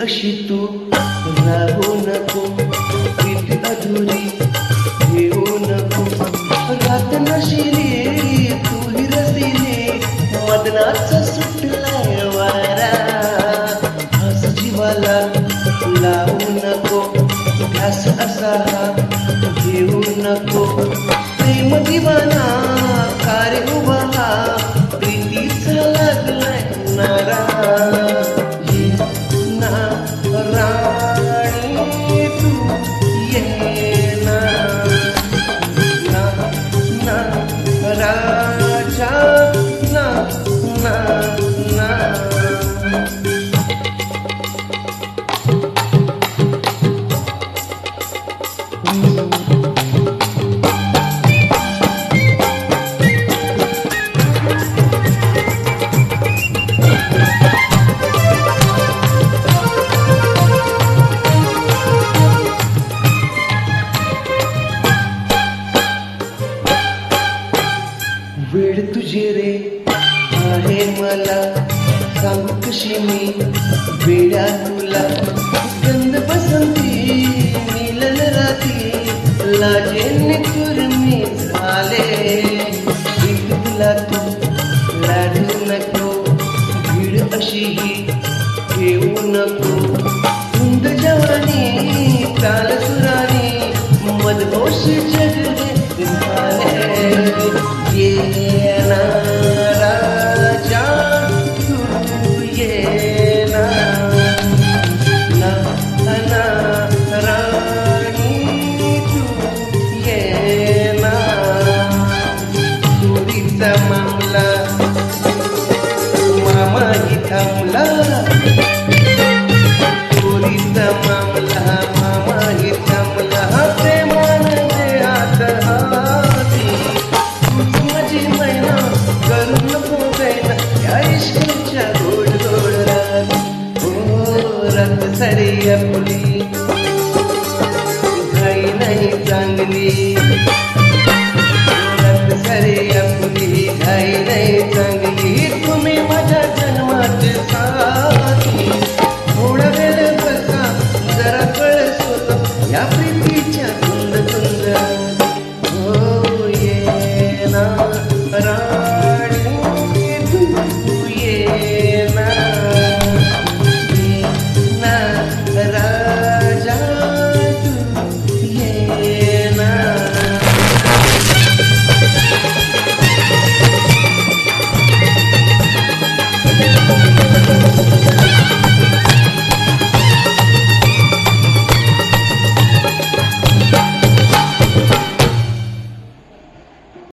अशी तू राहू नको, प्रीत अधुरी घेऊ नको. रात नशिली तू हिरसिली, मदनाचा सुटलाय वारा. हास जीवाला लावू नको, ध्यास असा घेऊ नको. प्रेम दिवाना कार्य उभा, प्रीतीचा लागलाय नारा. ये ना राणी तू ये ना, ना ना राजा ना ना ना. वेळ तुझे रे आहे मला, सांगू कशी मी वेड्या तुला. गंध बसंती मिलन राती, लाजेने कुरमी झाले. प्रीत तुला तू लाजू नको, भीड अशी ही घेऊ नको. धुंद जवानी चाल सुरानी, मदहोश जगले झाले. ये ना राजा तू ये ना, ना ना राणी तू ये ना. चोरीचा मामला मामाही थांबला, चोरीचा मामला मामाही थांबला. प्रेमाने हात हाती माझी मैना करू नको जाईना, या इश्काच्या गोड गोड रात. हो रात सारी